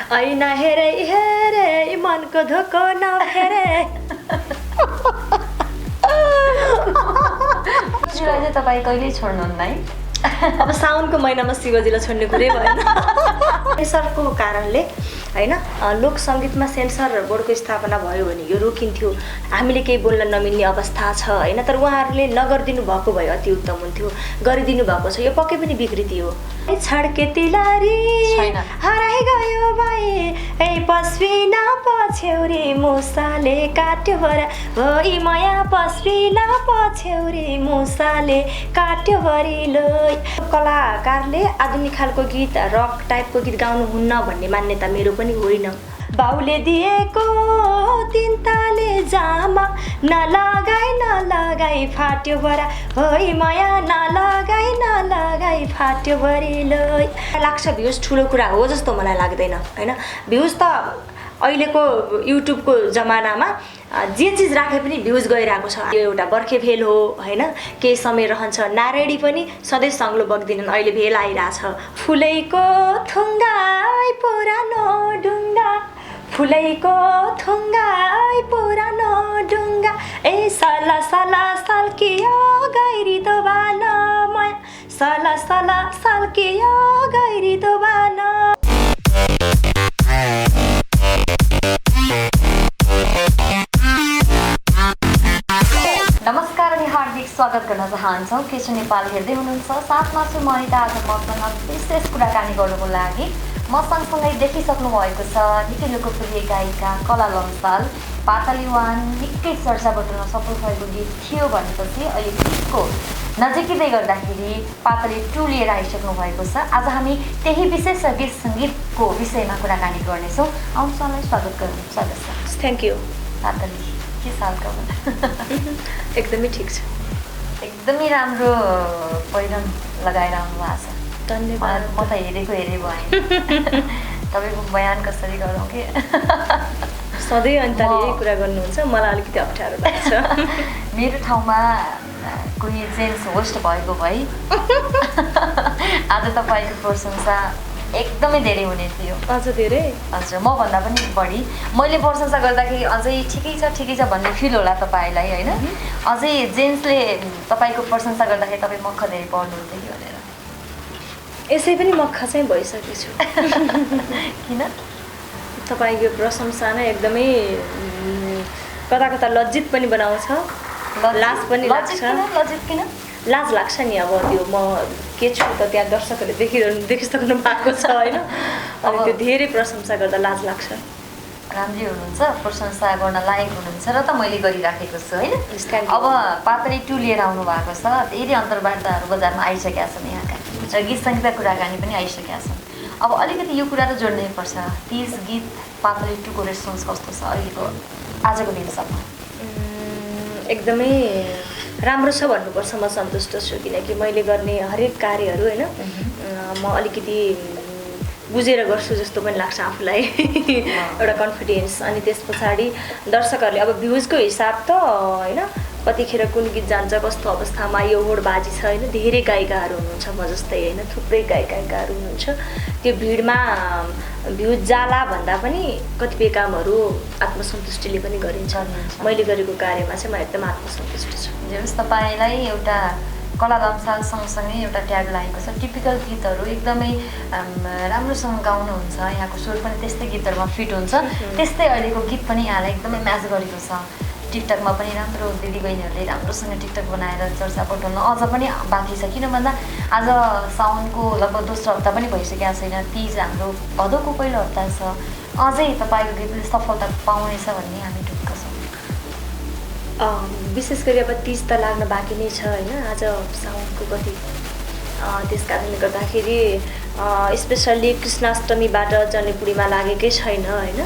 ऐना हेरे हेरे मनको धोको नफेरे। शिवजी तपाईँ कहिल्यै छोड्नुहुन्न है? अब साउनको महिनामा शिवजीलाई छोड्ने कुरै भएन। सेन्सरको कारणले होइन लोक सङ्गीतमा सेन्सर बोर्डको स्थापना भयो भने यो रोकिन्थ्यो, हामीले केही बोल्न नमिल्ने अवस्था छ होइन। तर उहाँहरूले नगरिदिनु भएको भए अति उत्तम हुन्थ्यो, गरिदिनु भएको छ, यो पक्कै पनि विकृति हो। छड्के तिलरी हराइ गयो भाइ ए पस्विना पछ्यौरी मुसाले काट्यो भरा भई माया पस्विना पछ्यौरी मुसाले काट्यो भरिलो। कलाकारले आधुनिक खालको गीत रक टाइपको गीत गाउनुहुन्न भन्ने मान्यता मेरो पनि होइन। बाउले दिएको तिनताले जामा नलगाई फाट्यो भरा होइ माया नलगाई फाट्यो भरिलो। लाग्छ भ्युज ठुलो कुरा हो जस्तो मलाई लाग्दैन होइन। भ्युज त अहिलेको युट्युबको जमानामा जे चिज राखे पनि भ्युज गइरहेको छ। यो एउटा बर्खे भेल हो होइन, केही समय रहन्छ। नारायणी पनि सधैँ सङ्लो बग्दिनन्, अहिले भेल आइरहेछ। फुलैको थुङ्गाई पुरानो ढुङ्गा, फुलैको थुङ्गाई पुरानो ढुङ्गा ए साला साला साल्कियो गैरी दोबान माया साला साला साल्कियो गैरी दोबान। नमस्कार अनि हार्दिक स्वागत गर्न चाहन्छौँ। केशु नेपाल हेर्दै हुनुहुन्छ, साथमा छु म अनिता। आज मसँग विशेष कुराकानी गर्नुको लागि म सँगसँगै देखिसक्नु भएको छ निकै लोकप्रिय गायिका कला लम्साल। पातली वान निकै चर्चा बटुल्न सफल भएको गीत थियो भनेपछि अहिले गीतको नजिकै गर्दाखेरि पातली 2 लिएर आइसक्नु भएको छ। आज हामी त्यही विशेष गीत सङ्गीतको विषयमा कुराकानी गर्नेछौँ। आउँछलाई स्वागत गर्नु। स्वागत छ। Thank you. पातली के सालका एकदमै ठिक छ, एकदमै राम्रो पहिरन लगाएर आउनु भएको छ। धन्यवाद। म त हेरेको भएँ। तपाईँको बयान कसरी गरौँ कि सधैँ अन्त यही कुरा गर्नुहुन्छ, मलाई अलिकति अप्ठ्यारो लाग्छ। मेरो ठाउँमा कोही जेन्ट्स होस्ट भएको भए आज तपाईँको प्रशंसा एकदमै धेरै हुने थियो। अझ धेरै? हजुर, मभन्दा पनि बढी। मैले प्रशंसा गर्दाखेरि अझै ठिकै छ भन्ने फिल होला तपाईँलाई होइन। अझै जेन्ट्सले तपाईँको प्रशंसा गर्दाखेरि तपाईँ मख धेरै पर्नुहुन्थ्यो कि भनेर। यसै पनि मख चाहिँ भइसकेको छु। किन? तपाईँको प्रशंसा नै एकदमै कता कता लज्जित पनि बनाउँछ, लाज पनि लाग्छ। लज्जित किन? लाज लाग्छ नि। अब त्यो म के छु त त्यहाँ दर्शकहरूले देखिसक्नु भएको छ होइन। अब त्यो धेरै प्रशंसा गर्दा लाज लाग्छ। राम्रै हुनुहुन्छ, प्रशंसा गर्न लायक हुनुहुन्छ र त मैले गरिराखेको छु होइन। अब पातली 2 लिएर आउनु भएको छ। धेरै अन्तर्वार्ताहरू बजारमा आइसकेका छन् यहाँका र गीत सङ्गीतका कुराकानी पनि आइसकेका छन्। अब अलिकति यो कुरा त जोड्नै पर्छ, 30 गीत पातली 2 को रेस्पोन्स कस्तो छ अहिलेको आजको दिनसम्म? एकदमै राम्रो छ भन्नुपर्छ। म सन्तुष्ट छु, किनकि मैले गर्ने हरेक कार्यहरू होइन म अलिकति बुझेर गर्छु जस्तो पनि लाग्छ आफूलाई। एउटा कन्फिडेन्स। अनि त्यस पछाडि दर्शकहरूले अब भ्युजको हिसाब त होइन कतिखेर कुन गीत जान्छ कस्तो अवस्थामा यो होडबाजी छ होइन। धेरै गायिकाहरू हुनुहुन्छ म जस्तै होइन, थुप्रै गायिकाहरू हुनुहुन्छ। त्यो भिडमा भ्युज जाला भन्दा पनि कतिपय कामहरू आत्मसन्तुष्टिले पनि गरिन्छ। मैले गरेको कार्यमा चाहिँ म एकदम आत्मसन्तुष्ट छु। जस तपाईँलाई एउटा कला लम्साल सँगसँगै एउटा ट्याग लागेको छ, टिपिकल गीतहरू एकदमै राम्रोसँग गाउनुहुन्छ, यहाँको स्वर पनि त्यस्तै गीतहरूमा फिट हुन्छ। त्यस्तै अहिलेको गीत पनि यहाँलाई एकदमै म्याच गरेको छ। टिकटकमा पनि राम्रो दिदीबहिनीहरूले राम्रोसँग टिकटक बनाएर चर्चा पठाउन अझ पनि बाँकी छ। किन भन्दा आज साउनको लगभग दोस्रो हप्ता पनि भइसकेको छैन, तीज हाम्रो भदौको पहिलो हप्ता छ। अझै तपाईँको गीतले सफलता पाउनेछ भन्ने हामी ढुक्क छौँ। विशेष गरी अब तीज त लाग्न बाँकी नै छ होइन। आज साउनको कति, त्यस कारणले गर्दाखेरि स्पेसल्ली कृष्णाष्टमीबाट जन्नेपुरीमा लागेकै छैन होइन।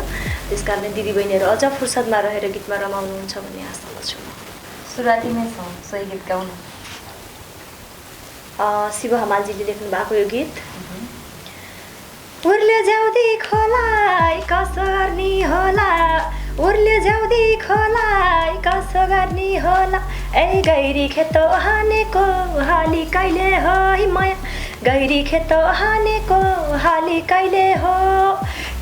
त्यस कारणले दिदीबहिनीहरू अझ फुर्सदमा रहेर गीतमा रमाउनुहुन्छ भन्ने आशा छु। सुरुवातीमै छौँ सोही गीत गाउनु। शिव हमालजीले लेख्नु भएको यो गीत। उर्ले ज्याउदी खोलाई कसो गर्ने होला, उर्ले ज्याउदी खोलाई कसो गर्ने होला, ए गैरी खेतो हानेको हाली कहिले हो माया, गैरी खेतो हानेको हाली कहिले हो,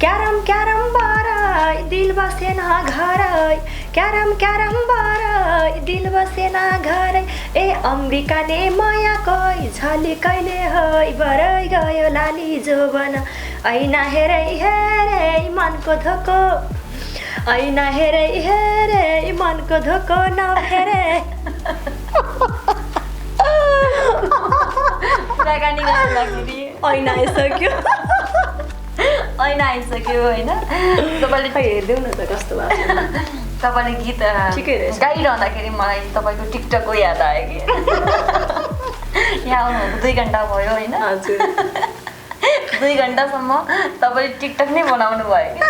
क्यारम क्यारम बाराई दिल बसेन घरै क्यारम क्यारम बाराई दिल बसेन घरै ए अम्बिकाले माया कै झली कहिले है बरै गयो लाली जोबन ऐना हेरै हेरै मनको धोको ऐना हेरै हेरै मनको धोको नहेरै कुराकानी गर्दाखेरि ऐना आइसक्यो ऐना आइसक्यो होइन तपाईँले खै हेरिदेऊ न त कस्तो भएको छ तपाईँले गीत ठिकै रहेछ। गाइरहँदाखेरि मलाई तपाईँको टिकटकको याद आयो कि यहाँ आउनुभएको 2 घन्टा भयो होइन हजुर 2 घन्टासम्म तपाईँले टिकटक नै बनाउनु भयो कि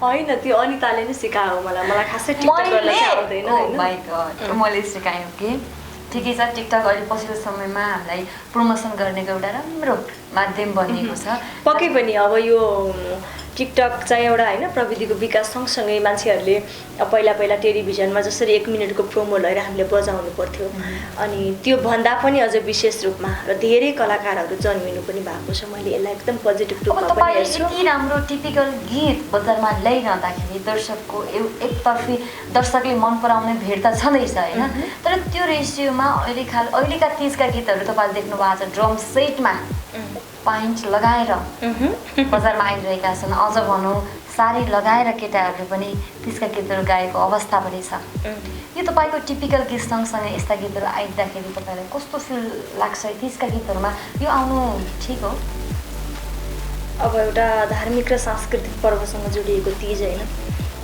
होइन त्यो अनिताले नै सिकायो मलाई खासै टिकटक गर्न चाहिँ आउँदैन होइन माइ गॉड मैले सिकाएँ कि ठिकै छ टिकटक अहिले पछिल्लो समयमा हामीलाई प्रमोसन गर्नेको एउटा राम्रो माध्यम बनिएको छ पक्कै पनि अब यो टिकटक चाहिँ एउटा होइन प्रविधिको विकास सँगसँगै मान्छेहरूले पहिला टेलिभिजनमा जसरी 1 मिनटको प्रोमो लिएर हामीले बजाउनु पर्थ्यो अनि त्यो भन्दा पनि अझ विशेष रूपमा र धेरै कलाकारहरू जन्मिनु पनि भएको छ मैले यसलाई एकदम पोजिटिभ अब रूपमा पनि तपाईँले हेर्छु यति राम्रो टिपिकल गीत बजारमा ल्याइरहँदाखेरि दर्शकको एकतर्फी दर्शकले मन पराउने भेट त छँदैछ होइन तर त्यो रेसियोमा अहिलेका 30का गीतहरू तपाईँले देख्नु भएको छ ड्रम सेटमा पाइन्ट लगाएर बजारमा आइरहेका छन् अझ भनौँ साडी लगाएर केटाहरूले पनि त्यसका गीतहरू गाएको अवस्था पनि छ यो तपाईँको टिपिकल गीत सँगसँगै यस्ता गीतहरू आइदिँदाखेरि तपाईँलाई कस्तो फिल लाग्छ त्यसका गीतहरूमा यो आउनु ठिक हो अब एउटा धार्मिक र सांस्कृतिक पर्वसँग जोडिएको तीज होइन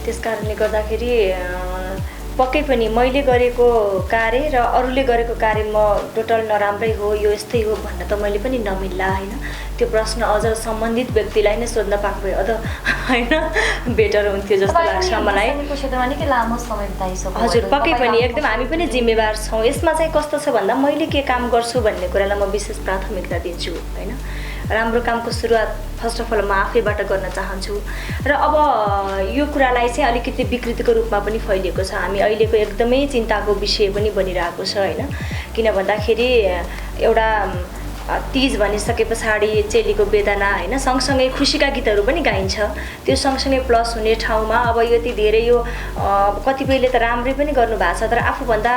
त्यस कारणले गर्दाखेरि पक्कै पनि मैले गरेको कार्य र अरूले गरेको कार्य म टोटल नराम्रै हो यो यस्तै हो भन्न त मैले पनि नमिल्ला होइन त्यो प्रश्न अझ सम्बन्धित व्यक्तिलाई नै सोध्न पाएको भए अझ होइन बेटर हुन्थ्यो जस्तो लाग्छ मलाई क्षेत्रमा निकै लामो समय बिताइसक्नु हजुर पक्कै पनि एकदम हामी पनि जिम्मेवार छौँ यसमा चाहिँ कस्तो छ भन्दा मैले के काम गर्छु भन्ने कुरालाई म विशेष प्राथमिकता दिन्छु होइन राम्रो कामको सुरुवात फर्स्ट अफ अल म आफैबाट गर्न चाहन्छु र अब यो कुरालाई चाहिँ अलिकति विकृतिको रूपमा पनि फैलिएको छ हामी अहिलेको एकदमै चिन्ताको विषय पनि बनिरहेको छ होइन किन भन्दाखेरि एउटा तीज भनिसके पछाडि चेलीको वेदना होइन सँगसँगै खुसीका गीतहरू पनि गाइन्छ त्यो सँगसँगै प्लस हुने ठाउँमा अब यति धेरै यो कतिपयले त राम्रै पनि गर्नुभएको छ तर आफूभन्दा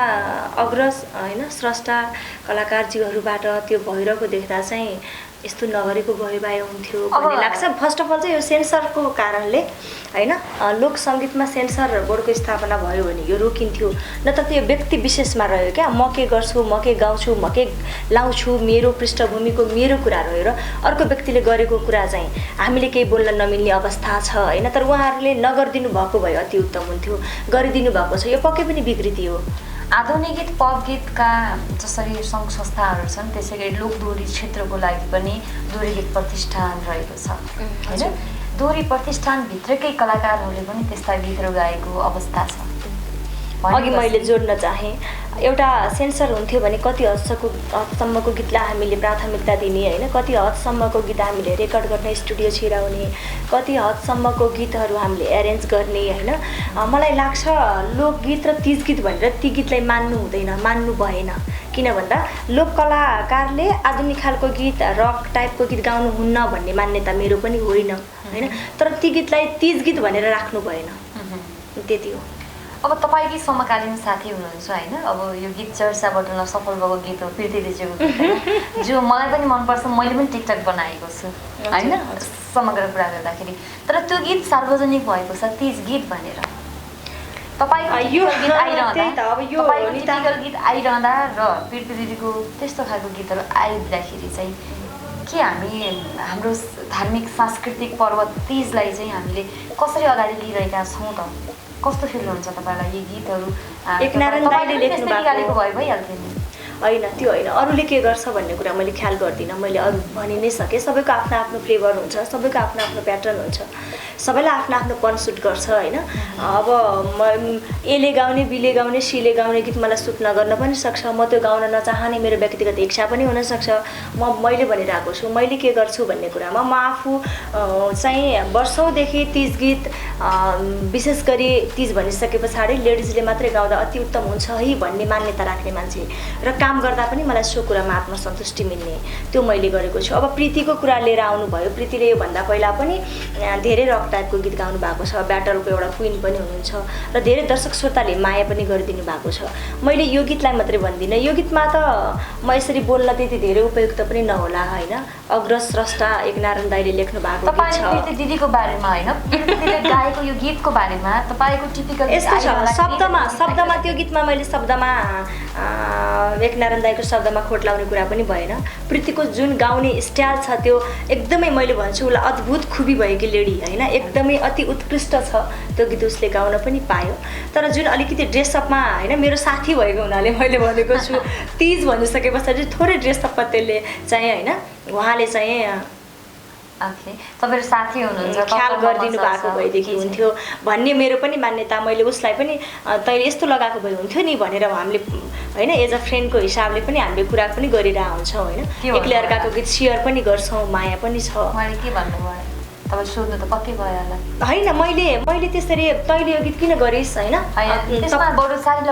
अग्रज होइन स्रष्टा कलाकारजीहरूबाट त्यो भइरहेको देख्दा चाहिँ यस्तो नगरेको भए हुन्थ्यो भन्ने लाग्छ फर्स्ट अफ अल चाहिँ यो सेन्सरको कारणले होइन लोक सङ्गीतमा सेन्सर बोर्डको स्थापना भयो भने यो रोकिन्थ्यो न त त्यो व्यक्ति विशेषमा रह्यो क्या म के गर्छु म के गाउँछु म के लाउँछु मेरो पृष्ठभूमिको मेरो कुरा रह्यो र अर्को व्यक्तिले गरेको कुरा चाहिँ हामीले केही बोल्न नमिल्ने अवस्था छ होइन तर उहाँहरूले नगरिदिनु भएको भए अति उत्तम हुन्थ्यो गरिदिनु भएको छ यो पक्कै पनि विकृति हो आधुनिक गीत पप गीतका जसरी सङ्घ संस्थाहरू छन् त्यसै गरी लोकदोहोरी क्षेत्रको लागि पनि दोहोरी गीत प्रतिष्ठान रहेको छ होइन दोहोरी प्रतिष्ठानभित्रकै कलाकारहरूले पनि त्यस्ता गीतहरू गाएको अवस्था छ अघि मैले जोड्न चाहेँ एउटा सेन्सर हुन्थ्यो भने कति हदसम्मको गीतलाई हामीले प्राथमिकता दिने होइन कति हदसम्मको गीत हामीले रेकर्ड गर्ने स्टुडियो छिराउने कति हदसम्मको गीतहरू हामीले एरेन्ज गर्ने होइन मलाई लाग्छ लोकगीत र तीज गीत भनेर ती गीतलाई मान्नु हुँदैन मान्नु भएन किन भन्दा लोक कलाकारले आधुनिक खालको गीत रक टाइपको गीत गाउनुहुन्न भन्ने मान्यता मेरो पनि होइन होइन तर ती गीतलाई तीज गीत भनेर राख्नु भएन त्यति हो अब तपाईँकै समकालीन साथी हुनुहुन्छ होइन अब यो गीत चर्चा बटुल्न सफल भएको गीत हो प्रीति देजुको गीत जो मलाई पनि मनपर्छ मैले पनि टिकटक बनाएको छु होइन समग्र कुरा गर्दाखेरि तर त्यो गीत सार्वजनिक भएको छ तीज गीत भनेर तपाईँको गीत आइरहँदा र प्रीति दिदीको त्यस्तो खालको गीतहरू आइदिँदाखेरि चाहिँ के हामी हाम्रो धार्मिक सांस्कृतिक पर्व तीजलाई चाहिँ हामीले कसरी अगाडि लिइरहेका छौँ त कस्तो फिल हुन्छ तपाईँलाई यी गीतहरू एकनारायण दाइले लेख्नु भएको भए भइहाल्थ्यो नि होइन त्यो होइन अरूले के गर्छ भन्ने कुरा मैले ख्याल गर्दिनँ मैले अरू भनि नै सकेँ सबैको आफ्नो आफ्नो फ्लेभर हुन्छ सबैको आफ्नो आफ्नो प्याटर्न हुन्छ सबैलाई आफ्नो आफ्नो पन सुट गर्छ होइन अब एले गाउने बिले गाउने सीले गाउने गीत मलाई सुट नगर्न पनि सक्छ म त्यो गाउन नचाहने मेरो व्यक्तिगत इच्छा पनि हुनसक्छ मैले भनिरहेको छु मैले के गर्छु भन्ने कुरामा म आफू चाहिँ वर्षौँदेखि तीज गीत विशेष गरी तीज भनिसके पछाडि लेडिजले मात्रै गाउँदा अति उत्तम हुन्छ है भन्ने मान्यता राख्ने मान्छे र काम काम गर्दा पनि मलाई सो कुरामा आत्मसन्तुष्टि मिल्ने त्यो मैले गरेको छु। अब प्रीतिको कुरा लिएर आउनुभयो, प्रीतिले योभन्दा पहिला पनि धेरै रक टाइपको गीत गाउनु भएको छ, ब्याटरको एउटा क्विन पनि हुनुहुन्छ र धेरै दर्शक श्रोताले माया पनि गरिदिनु भएको छ। मैले यो गीतलाई मात्रै भन्दिनँ, यो गीतमा त म यसरी बोल्न त्यति धेरै उपयुक्त पनि नहोला होइन। अग्रज स्रष्टा एकनारायण दाइले लेख्नु भएको गीत छ। प्रीति दिदीको बारेमा होइन, प्रीतिले गाएको यो गीतको बारेमा तपाईँको टिपिकल यस्तो छ, शब्दमा त्यो गीतमा मैले शब्दमा एकनारायण दाइको शब्दमा खोट लाउने कुरा पनि भएन। प्रीतिको जुन गाउने स्टाइल छ त्यो एकदमै मैले भन्छु उसलाई अद्भुत खुबी भएकी लेडी होइन, एकदमै अति उत्कृष्ट छ त्यो गीत उसले गाउन पनि पायो। तर जुन अलिकति ड्रेसअपमा होइन, मेरो साथी भएको हुनाले मैले भनेको छु तीज भनिसके पछाडि थोरै ड्रेसअपमा त्यसले चाहिँ होइन उहाँले चाहिँ तपाईँहरू साथी हुनुहुन्छ ख्याल गरिदिनु भएको भएदेखि हुन्थ्यो भन्ने मेरो पनि मान्यता। मैले उसलाई पनि तैँले यस्तो लगाएको भए हुन्थ्यो नि भनेर हामीले होइन एज अ फ्रेन्डको हिसाबले पनि हामीले कुरा पनि गरिरहेको हुन्छौँ होइन, एकले अर्काको गीत सेयर पनि गर्छौँ, माया पनि छ। उहाँले के भन्नुभयो तपाईँ सोध्नु त पक्कै भयो होला होइन, मैले त्यसरी तैँले यो गीत किन गरिस् होइन,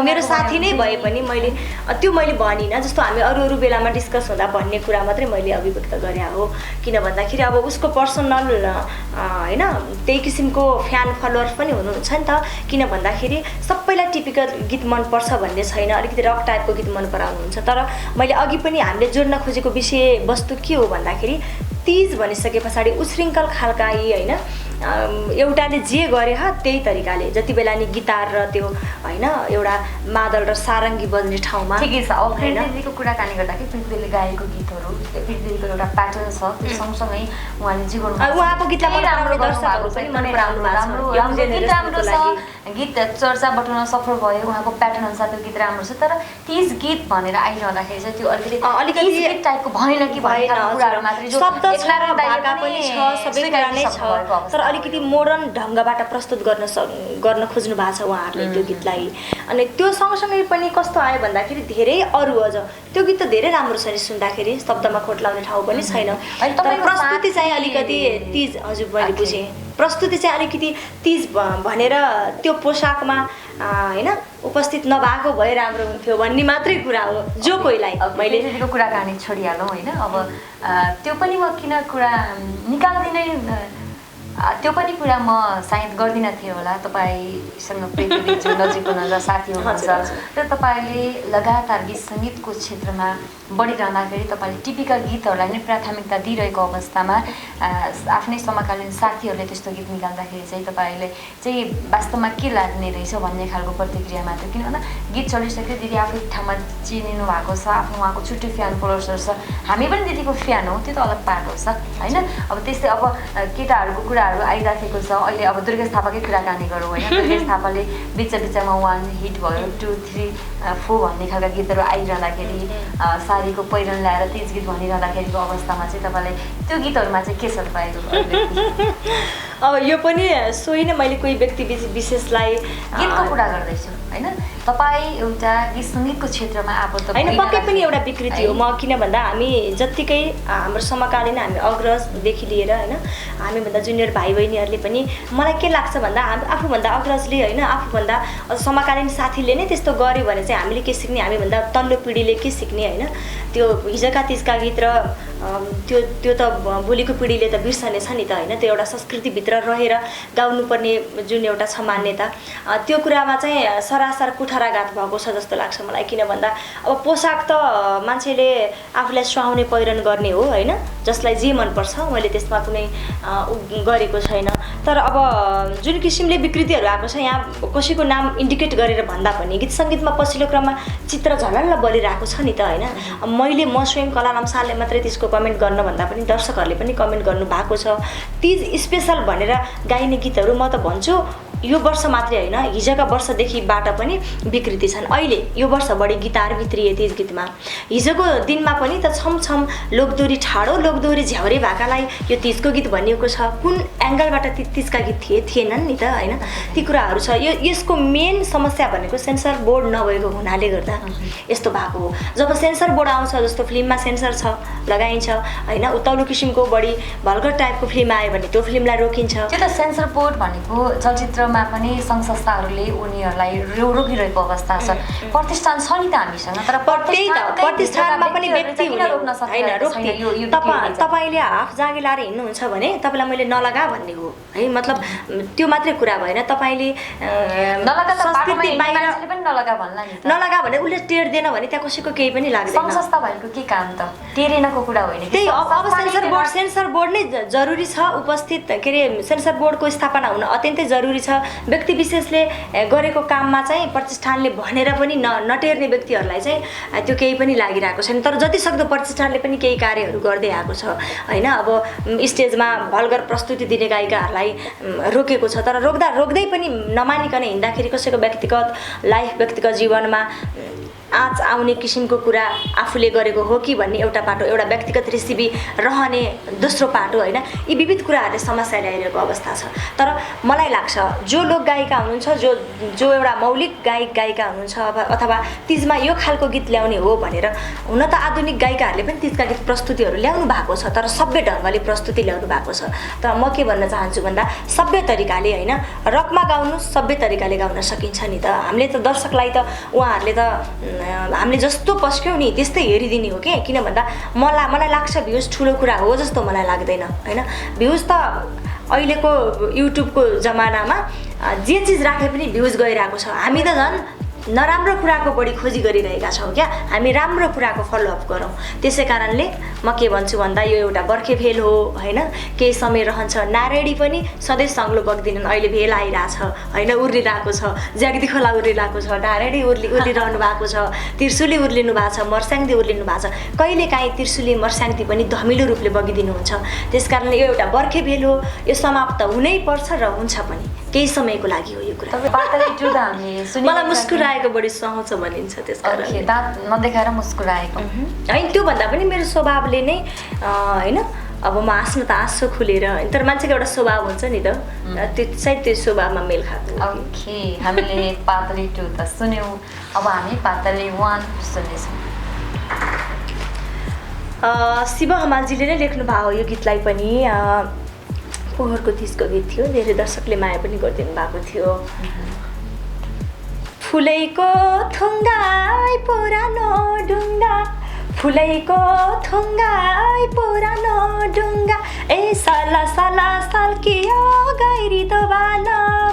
मेरो साथी नै भए पनि मैले भनिनँ। जस्तो हामी अरू बेलामा डिस्कस हुँदा भन्ने कुरा मात्रै मैले अभिव्यक्त गरे हो, किन भन्दाखेरि अब उसको पर्सनल होइन त्यही किसिमको फ्यान फलोवर्स पनि हुनुहुन्छ नि त। किन भन्दाखेरि सबैलाई टिपिकल गीत मनपर्छ भन्ने छैन, अलिकति रक टाइपको गीत मन पराउनुहुन्छ। तर मैले अघि पनि हामीले जोड्न खोजेको विषयवस्तु के हो भन्दाखेरि तीज भनिसके पछाडि उश्रृङ्खल खालका यी होइन एउटाले जे गरे त्यही तरिकाले जति बेला नि गिटार र त्यो होइन एउटा मादल र सारङ्गी बज्ने ठाउँमा ठिकै छ। अब प्रीतिको कुराकानी गर्दाखेरि प्रीतिले गाएको गीतहरू प्रीतिको एउटा प्याटर्न छ, त्यो सँगसँगै उहाँले जे गर्नु उहाँको गीतलाई राम्रो दर्शकहरू पनि मन पराउनु राम्रो छ, गीत चर्चा बटुल्न सफल भयो, उहाँको प्याटर्न अनुसार त्यो गीत राम्रो छ। तर तीज गीत भनेर आइरहँदाखेरि चाहिँ त्यो अलिकति गीत टाइपको भएन कि भएन कुराहरू मात्रै जो एकनारायण दाइका पनि छ, सबै कुरा नै छ, तर अलिकति मोडर्न ढङ्गबाट प्रस्तुत गर्न खोज्नु भएको छ उहाँहरूले त्यो गीतलाई। अनि त्यो सँगसँगै पनि कस्तो आयो भन्दाखेरि धेरै अरू अझ त्यो गीत त धेरै राम्रो छ नि सुन्दाखेरि, शब्दमा खोट लाउने ठाउँ पनि छैन। तर प्रस्तुति चाहिँ अलिकति तीज, हजुर मैले बुझेँ, प्रस्तुति चाहिँ अलिकति तीज भनेर त्यो पोसाकमा होइन उपस्थित नभएको भए राम्रो हुन्थ्यो भन्ने मात्रै कुरा हो। जो कोहीलाई मैले त्यतिको कुराकानी छोडिहालौँ होइन। अब त्यो पनि म किन कुरा निकाल्दिनँ, त्यो पनि कुरा म सायद गर्दिनँ थिएँ होला। तपाईँसँग प्रीति जो नजिक हुनुहुन्छ, साथी हुनुहुन्छ र तपाईँले लगातार गीत सङ्गीतको क्षेत्रमा बढिरहँदाखेरि तपाईँले टिपिकल गीतहरूलाई नै प्राथमिकता दिइरहेको अवस्थामा आफ्नै समकालीन साथीहरूले त्यस्तो गीत निकाल्दाखेरि चाहिँ तपाईँले चाहिँ वास्तवमा के लाग्ने रहेछ भन्ने खालको प्रतिक्रिया मात्र। किन भन्दा गीत चलिसक्यो, दिदी आफै ठाउँमा चिनिनु भएको छ, आफ्नो उहाँको छुट्टै फ्यान फलोवर्सहरू छ, हामी पनि दिदीको फ्यान हो, त्यो त अलग पार्ट हो होइन। अब त्यस्तै अब केटाहरूको कुराहरू आइराखेको छ। अहिले अब दुर्गेश थापाकै कुराकानी गरौँ होइन, दुर्गेश थापाले बिचमा 1 हिट भयो, 2, 3, 4 भन्ने खालका गीतहरू आइरहँदाखेरि साडीको पहिरन ल्याएर तीज गीत भनिरहँदाखेरिको अवस्थामा चाहिँ तपाईँलाई त्यो गीतहरूमा चाहिँ के छ तपाईँको? अब यो पनि सोही नै मैले कोही व्यक्ति विशेषलाई गीतको कुरा गर्दैछु होइन, तपाईँ एउटा गीत सङ्गीतको क्षेत्रमा आबद्ध होइन, पक्कै पनि एउटा विकृति हो। म किन भन्दा हामी जत्तिकै हाम्रो समकालीन हामी अग्रजदेखि लिएर होइन हामीभन्दा जुनियर भाइ बहिनीहरूले पनि मलाई के लाग्छ भन्दा आफूभन्दा अग्रजले होइन आफूभन्दा समकालीन साथीले नै त्यस्तो गर्यो भने चाहिँ हामीले के सिक्ने, हामीभन्दा तल्लो पिँढीले के सिक्ने होइन। त्यो हिजोका तीजका गीत र त्यो त भोलिको पिँढीले त बिर्सने छ नि त होइन। त्यो एउटा संस्कृतिभित्र रहेर गाउनुपर्ने जुन एउटा छ मान्यता, त्यो कुरामा चाहिँ सरासर कुठाराघात भएको छ जस्तो लाग्छ मलाई। किन भन्दा अब पोसाक त मान्छेले आफूलाई सुहाउने पहिरन गर्ने हो होइन, जसलाई जे मनपर्छ, मैले त्यसमा कुनै गरेको छैन। तर अब जुन किसिमले विकृतिहरू आएको छ यहाँ कसैको नाम इन्डिकेट गरेर भन्दा पनि गीत सङ्गीतमा पछिल्लो क्रममा चित्र झलल्ल बलिरहेको छ नि त होइन। म स्वयं कला लम्सालले मात्रै त्यसको कमेन्ट गर्न भन्दा पनि दर्शकहरूले पनि कमेन्ट गर्नु भएको छ। तीज स्पेसल भनेर गाइने गीतहरू म त भन्छु यो वर्ष मात्रै होइन, हिजोका वर्षदेखिबाट पनि विकृति छन्। अहिले यो वर्ष बढी गिटार भित्रिए तीज गीतमा, हिजोको दिनमा पनि त छमछम लोकदोरी ठाडो लोकदोरी झ्याउरे भाकालाई यो तीजको गीत भनिएको छ। कुन एङ्गलबाट तीजका गीत थिएनन् नि त होइन। ती कुराहरू छ। यसको मेन समस्या भनेको सेन्सर बोर्ड नभएको हुनाले गर्दा यस्तो भएको हो। जब सेन्सर बोर्ड आउँछ, जस्तो फिल्ममा सेन्सर छ लगाइन्छ होइन, उत्ताउलो किसिमको बढी भल्गर टाइपको फिल्म आयो भने त्यो फिल्मलाई रोकिन्छ। त्यो त सेन्सर बोर्ड भनेको चलचित्र क्रममा पनि सङ्घ संस्थाहरूले उनीहरूलाई रोकिरहेको अवस्था छ। प्रतिष्ठान छ नि त हामीसँग, तर प्रतिष्ठानमा पनि व्यक्ति किन रोक्न होइन रोक्थे। तपाईँले हाफ जाँगे लाएर हिँड्नुहुन्छ भने तपाईँलाई मैले नलगा भन्ने हो है, मतलब त्यो मात्रै कुरा भएन। तपाईँले संस्कृति बाहिर नलगा भने उसले टेर्दैन भने त्यहाँ कसैको केही पनि लाग्दैन। सङ्घ संस्था भएको के काम त टेरेनको कुरा होइन। त्यही अब सेन्सर बोर्ड नै जरुरी छ उपस्थित, के अरे सेन्सर बोर्डको स्थापना हुन अत्यन्तै जरुरी छ। व्यक्ति विशेषले गरेको काममा चाहिँ प्रतिष्ठानले भनेर पनि नटेर्ने व्यक्तिहरूलाई चाहिँ त्यो केही पनि लागिरहेको छैन। तर जतिसक्दो प्रतिष्ठानले पनि केही कार्यहरू गर्दै आएको छ होइन। अब स्टेजमा भल्गर प्रस्तुति दिने गायिकाहरूलाई रोकेको छ, तर रोक्दै पनि नमानिकन हिँड्दाखेरि कसैको व्यक्तिगत लाइफ, व्यक्तिगत जीवनमा आँच आउने किसिमको कुरा आफूले गरेको हो कि भन्ने एउटा पाटो, एउटा व्यक्तिगत रेसिपी रहने दोस्रो पाटो होइन। यी विविध कुराहरूले समस्या ल्याइरहेको अवस्था छ। तर मलाई लाग्छ जो लोक गायिका हुनुहुन्छ, जो एउटा मौलिक गायिका हुनुहुन्छ अथवा तिजमा यो खालको गीत ल्याउने हो भनेर, हुन त आधुनिक गायिकाहरूले पनि तिजका गीत प्रस्तुतिहरू ल्याउनु भएको छ, तर सभ्य ढङ्गले प्रस्तुति ल्याउनु भएको छ। तर म के भन्न चाहन्छु भन्दा सभ्य तरिकाले होइन, रकमा गाउनु सभ्य तरिकाले गाउन सकिन्छ नि त। हामीले त दर्शकलाई त उहाँहरूले त हामीले जस्तो पस्क्यौँ नि त्यस्तै हेरिदिने हो कि। किन भन्दा मलाई लाग्छ भ्युज ठुलो कुरा हो जस्तो मलाई लाग्दैन होइन। भ्युज त अहिलेको युट्युबको जमानामा जे चिज राखे पनि भ्युज गइरहेको छ। हामी त झन् नराम्रो कुराको बढी खोजी गरिरहेका छौँ क्या। हामी राम्रो कुराको फलोअप गरौँ। त्यसै कारणले म के भन्छु भन्दा यो एउटा बर्खे भेल हो होइन। केही समय रहन्छ। नारायणी पनि सधैँ सङ्लो बग्दिनन्, अहिले भेल आइरहेछ होइन, उर्लिरहेको छ। ज्याग्दी खोला उर्लिरहेको छ, नारायणी उर्लिरहनु भएको छ, त्रिशुली उर्लिनु भएको छ, मर्स्याङ्दी उर्लिनु भएको छ। कहिलेकाहीँ त्रिशुली मर्स्याङ्दी पनि धमिलो रूपले बगिदिनुहुन्छ। त्यस कारणले यो एउटा बर्खे भेल हो, यो समाप्त हुनै पर्छ र हुन्छ पनि, केही समयको लागि हो यो कुरा। मलाई मुस्कुराएको बढी सुहाउँछ भनिन्छ, त्यस कारणले दाँत नदेखाएर मुस्कुराएको होइन। त्योभन्दा पनि मेरो स्वभावले नै होइन। अब म हाँस्नु त आँसु खुलेर, तर मान्छेको एउटा स्वभाव हुन्छ नि त, त्यो सायद त्यो स्वभावमा मेल खाएको। ओके, हामीले पातली 2 त सुन्यौँ, अब हामी पातली 1 सुन्नेछौँ। शिव हमालजीले नै लेख्नु भएको यो गीतलाई पनि। पोहोरको तिजको गीत थियो, धेरै दर्शकले माया पनि गरिदिनु भएको थियो। फुलैको थुङ्गाई पुरानो ढुङ्गा, फुलैको थुङ्गाई पुरानो ढुङ्गा, ए साला साला साल्कियो गैरी दोबान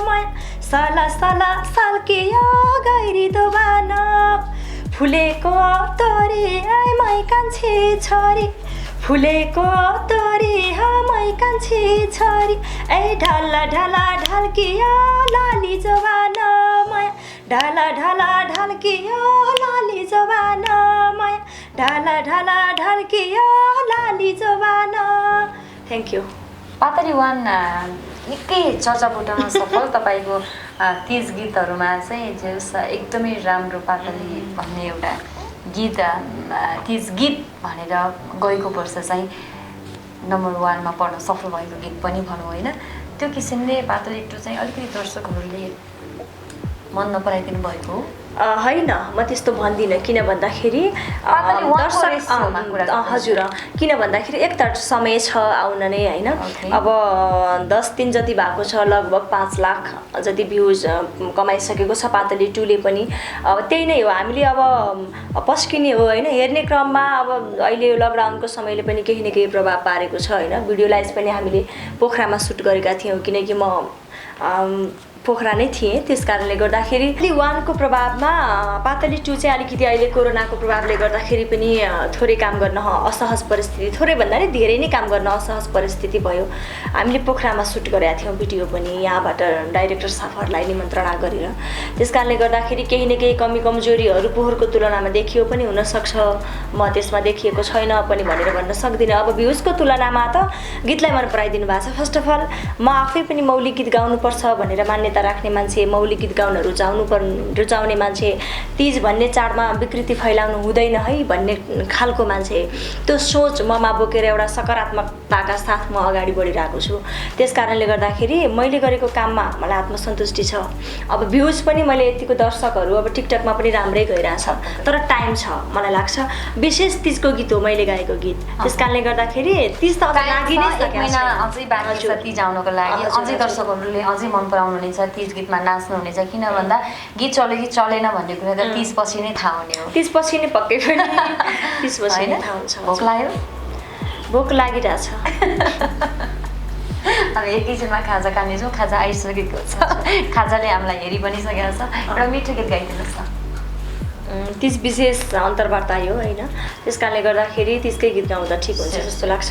माया, साला साला साल्कियो गैरी दोबान, फुलेको तोरी मै कान्छी छोरी, फुलेको तोरी मै कान्छी छोरी, ए ढाला ढाला ढल्कियो लाली जवान माया, ढाला ढाला ढल्कियो लाली जवान माया, ढाला ढाला ढल्कियो लाली जवान। Thank you. पातली 1 निकै चर्चा बुटाउन सफल तपाईँको तिज गीतहरूमा चाहिँ एकदमै राम्रो पातली भन्ने एउटा गीत, तिज गीत भनेर गएको वर्ष चाहिँ नम्बर 1 मा पर्न सफल भएको गीत पनि भनौँ होइन। त्यो किसिमले पातली 2 चाहिँ अलिकति दर्शकहरूले मन नपराइदिनु भएको होइन, म त्यस्तो भन्दिनँ। किन भन्दाखेरि हजुर, किन भन्दाखेरि एक त समय छ आउन नै होइन। अब 10 दिन जति भएको छ, लगभग 5 लाख जति भ्युज कमाइसकेको छ पातली 2 ले पनि। अब त्यही नै हो, हामीले अब पस्किने हो होइन। हेर्ने क्रममा अब अहिले लकडाउनको समयले पनि केही न केही प्रभाव पारेको छ होइन। भिडियो लाइभ पनि हामीले पोखरामा सुट गरेका थियौँ, किनकि म पोखरा नै थिएँ। त्यस कारणले गर्दाखेरि 1 को प्रभावमा पातली 2 चाहिँ अलिकति अहिले कोरोनाको प्रभावले गर्दाखेरि पनि थोरै काम गर्न असहज परिस्थिति, थोरै भन्दा नि धेरै नै काम गर्न असहज परिस्थिति भयो। हामीले पोखरामा सुट गरेका थियौँ भिडियो पनि, यहाँबाट डाइरेक्टर साफहरूलाई निमन्त्रणा गरेर। त्यस कारणले गर्दाखेरि केही न केही कमी कमजोरीहरू पोहोरको तुलनामा देखियो पनि हुनसक्छ, म त्यसमा देखिएको छैन पनि भनेर भन्न सक्दिनँ। अब भ्युजको तुलनामा त गीतलाई मन पराइदिनु भएको छ। फर्स्ट अफ अल म आफै पनि मौलिक गीत गाउनुपर्छ भनेर मान्यता राख्ने मान्छे, मौलिक गीत गाउन रुचाउने मान्छे, तिज भन्ने चाडमा विकृति फैलाउनु हुँदैन है भन्ने खालको मान्छे, त्यो सोच ममा बोकेर एउटा सकारात्मकताका साथ म अगाडि बढिरहेको छु। त्यस कारणले गर्दाखेरि मैले गरेको काममा मलाई आत्मसन्तुष्टि छ। अब भ्युज पनि मैले यतिको दर्शकहरू अब टिकटकमा पनि राम्रै गइरहेछ, तर टाइम छ। मलाई लाग्छ विशेष तिजको गीत हो मैले गाएको गीत, त्यस कारणले गर्दाखेरि तिज त अझ लागि नै सकेको छ। अझै बाँकी छ तिज आउनको लागि, अझै दर्शकहरूले अझै मन पराउनु नै छ। तीज गीतमा नाच्नुहुनेछ, किन भन्दा गीत चल्यो कि चलेन भन्ने कुरा त तीज पछि नै थाहा हुने हो। तीज पछि नै पक्कै पनि तीज पछि नै थाहा हुन्छ। भोक लाग्यो? भोक लागिरहेछ। अब एकैछिनमा खाजा खानेछौँ, खाजा आइसकेको छ, खाजाले हामीलाई हेरि पनि सकेको छ। एउटा मिठो गीत गाइदिनुहोस् न। तीज विशेष अन्तर्वार्ता यो होइन, त्यस कारणले गर्दाखेरि तीजकै गीत गाउँदा ठिक हुन्छ जस्तो लाग्छ।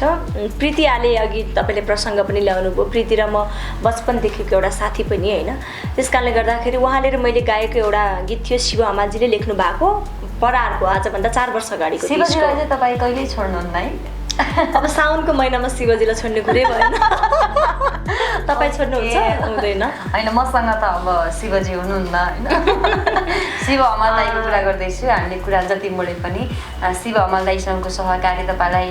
प्रीति आले अघि तपाईँले प्रसङ्ग पनि ल्याउनु भयो, प्रीति र म बचपनदेखिको एउटा साथी पनि होइन, त्यस कारणले गर्दाखेरि उहाँले र मैले गाएको एउटा गीत थियो शिव हमालजीले लेख्नु भएको परारको आजभन्दा 4 वर्ष अगाडिको। शिवजीलाई चाहिँ तपाईँ कहिल्यै छोड्नुहुन्न है? अब साउनको महिनामा शिवजीलाई छोड्ने कुरै भएन। तपाईँ छोड्नुहुन्छ? हुँदैन होइन, मसँग त अब शिवजी हुनुहुन्न होइन। शिव हमाल दाईको कुरा गर्दैछु। हामीले कुरा जति मोडे पनि शिव हमाल दाईसँगको सहकारी तपाईँलाई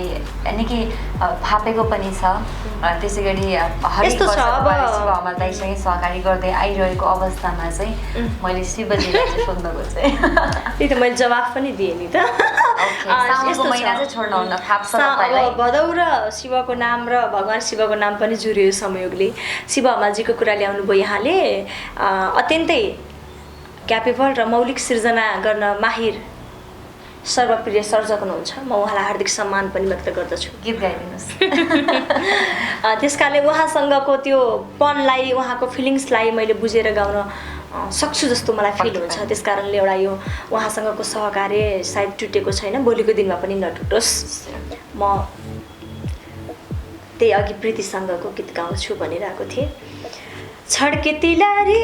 निकै फापेको पनि छ। त्यसै गरी हरेक वर्ष शिव हमाल दाईसँगै सहकारी गर्दै आइरहेको अवस्थामा चाहिँ मैले शिवजीलाई चाहिँ सोध्नको चाहिँ त्यही त मैले जवाफ पनि दिएँ नि त। साउनको महिना चाहिँ छोड्नुहुन्न, थाप्छ तपाईँलाई। भदौ र शिवको नाम र भगवान् शिवको नाम पनि जुरियो संयोगले। शिव हमालजीको कुरा ल्याउनु भयो यहाँले। अत्यन्तै क्यापेबल र मौलिक सृजना गर्न माहिर सर्वप्रिय सर्जक हुनुहुन्छ। म उहाँलाई हार्दिक सम्मान पनि व्यक्त गर्दछु। गीत गाइदिनुहोस्। त्यस कारणले उहाँसँगको त्यो पनलाई, उहाँको फिलिङ्सलाई मैले बुझेर गाउन सक्छु जस्तो मलाई फिल हुन्छ। त्यस कारणले एउटा यो उहाँसँगको सहकार्य सायद टुटेको छैन, भोलिको दिनमा पनि नटुटोस्। म त्यही अघि प्रीतिसँगको गीत गाउँछु भनिरहेको थिएँ। छड्के तिलरी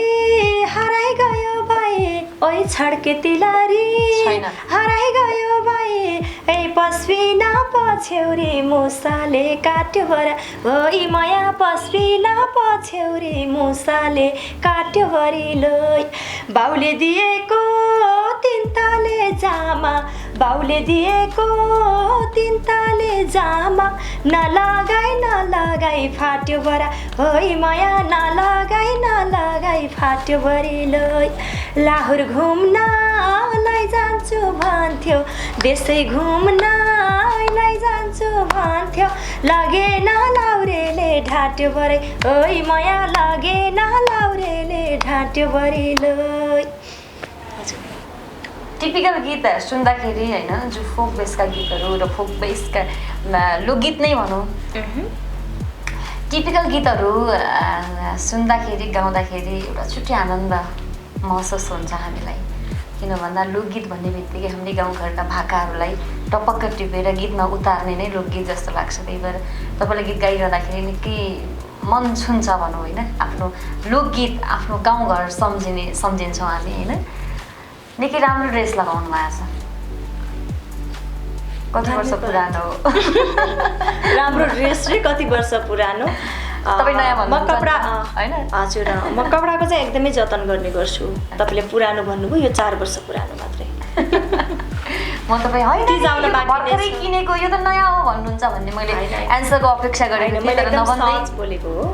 हराइ गयो भाइ, ओइ छड्के तिलरी हराइ गयो भाइ, ए पस्विना पछ्यौरी मुसाले काट्यो भरा, ओइ माया पस्विना पछ्यौरी मुसाले काट्यो भरिलो, बाउले दिएको तिनताले जामा, बाउले दिएको तिनताले जामा, नलगाई फाट्यो भरा, ओइ माया नलगाई फाट्यो भरिलो, लाहोर घुम्न लैजान्छु भन्थ्यो, देशै घुम्न लैजान्छु भन्थ्यो, लगेन लाउरेले ढाट्यो भरे, ओइ माया लगेन लाउरेले ढाट्यो भरिलो। टिपिकल गीत सुन्दाखेरि होइन, जो फोक बेसका गीतहरू र फोक बेसका लोकगीत नै भनौँ, टिपिकल गीतहरू सुन्दाखेरि गाउँदाखेरि एउटा छुट्टै आनन्द महसुस हुन्छ हामीलाई। किन भन्दा लोकगीत भन्ने बित्तिकै हामीले गाउँघरका भाकाहरूलाई टपक्क टिपेर गीतमा उतार्ने नै लोकगीत जस्तो लाग्छ। त्यही भएर तपाईँले गीत गाइरहँदाखेरि निकै मन छुन्छ भनौँ होइन। आफ्नो लोकगीत आफ्नो गाउँघर सम्झिन्छौँ हामी होइन। निकै राम्रो ड्रेस लगाउनु भएको छ, कति वर्ष पुरानो हो? राम्रो ड्रेस चाहिँ कति वर्ष पुरानो? तपाईँ नयाँ भन्नु कपडा होइन? हजुर, म कपडाको चाहिँ एकदमै जतन गर्ने गर्छु। तपाईँले पुरानो भन्नुभयो, यो 4 वर्ष पुरानो मात्रै। म तपाईँ होइन भर्खरै किनेको यो त नयाँ हो भन्नुहुन्छ भन्ने मैले एन्सरको अपेक्षा गरेको थिएँ, तर नभन्दै बोलेको हो।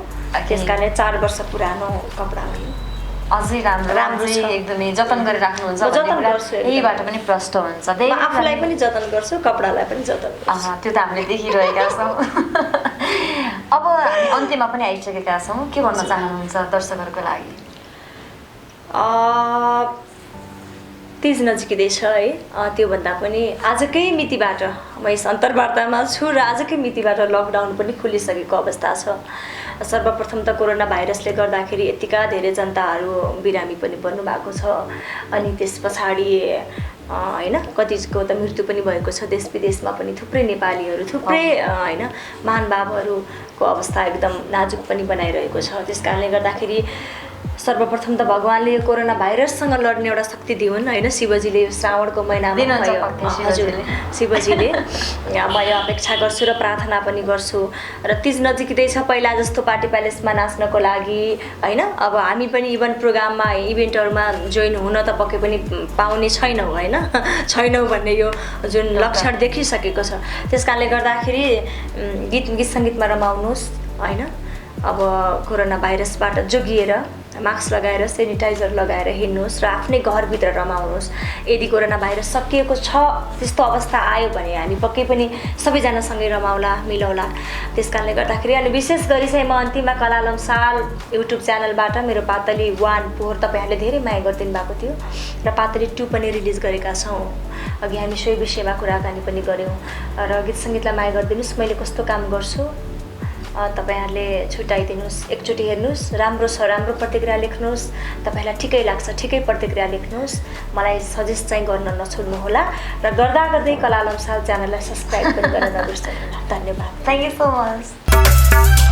त्यस कारणले 4 वर्ष पुरानो कपडा हो। अझै राम्रो चाहिँ एकदमै जतन गरेर राख्नुहुन्छ भन्ने कुरा यहीबाट पनि प्रष्ट हुन्छ। आफूलाई पनि जतन गर्छु, कपडालाई पनि जतन गर्छु। त्यो त हामीले देखिरहेका छौँ। अब हामी अन्त्यमा पनि आइसकेका छौँ। के भन्न चाहनुहुन्छ दर्शकहरूको लागि? तीज नजिकै छ है, त्योभन्दा पनि आजकै मितिबाट म यस अन्तर्वार्तामा छु र आजकै मितिबाट लकडाउन पनि खुलिसकेको अवस्था छ। सर्वप्रथम त कोरोना भाइरसले गर्दाखेरि यतिका धेरै जनताहरू बिरामी पनि पर्नु भएको छ, अनि त्यस पछाडि होइन कतिको त मृत्यु पनि भएको छ। देश विदेशमा पनि थुप्रै नेपालीहरू, थुप्रै होइन महानुभावहरूको अवस्था एकदम नाजुक पनि बनाइरहेको छ। त्यस कारणले गर्दाखेरि सर्वप्रथम त भगवान्ले यो कोरोना भाइरससँग लड्ने एउटा शक्ति दिउन् होइन। शिवजीले यो श्रावणको महिनामा हजुर शिवजीले म यो अपेक्षा गर्छु र प्रार्थना पनि गर्छु। र तीज नजिकै छ, पहिला जस्तो पार्टी प्यालेसमा नाच्नको लागि होइन, अब हामी पनि इभेन्ट प्रोग्राममा इभेन्टहरूमा जोइन हुन त पक्कै पनि पाउने छैनौँ होइन, छैनौँ भन्ने यो जुन लक्षण देखिसकेको छ। त्यस कारणले गर्दाखेरि गीत सङ्गीतमा रमाउनुहोस् होइन। अब कोरोना भाइरसबाट जोगिएर मास्क लगाएर सेनिटाइजर लगाएर हिँड्नुहोस् र आफ्नै घरभित्र रमाउनुहोस्। यदि कोरोना भाइरस सकिएको छ त्यस्तो अवस्था आयो भने हामी पक्कै पनि सबैजनासँगै रमाउला मिलाउला। त्यस कारणले गर्दाखेरि अनि विशेष गरी चाहिँ म अन्तिममा कला लम्साल युट्युब च्यानलबाट मेरो पातली 1 पोहोर तपाईँहरूले धेरै माया गरिदिनु भएको थियो र पातली 2 पनि रिलिज गरेका छौँ। अघि हामी सोही विषयमा कुराकानी पनि गऱ्यौँ र गीत सङ्गीतलाई माया गरिदिनुहोस्। मैले कस्तो काम गर्छु तपाईँहरूले छुट्याइदिनुहोस्, एकचोटि हेर्नुहोस्, राम्रो छ राम्रो प्रतिक्रिया लेख्नुहोस्, तपाईँलाई ठिकै लाग्छ ठिकै प्रतिक्रिया लेख्नुहोस्, मलाई सजेस्ट चाहिँ गर्न नछोड्नुहोला र गर्दा गर्दै कला लम्साल च्यानललाई सब्सक्राइब पनि गर्न नबिर्सनुहोला। धन्यवाद। Thank you so much.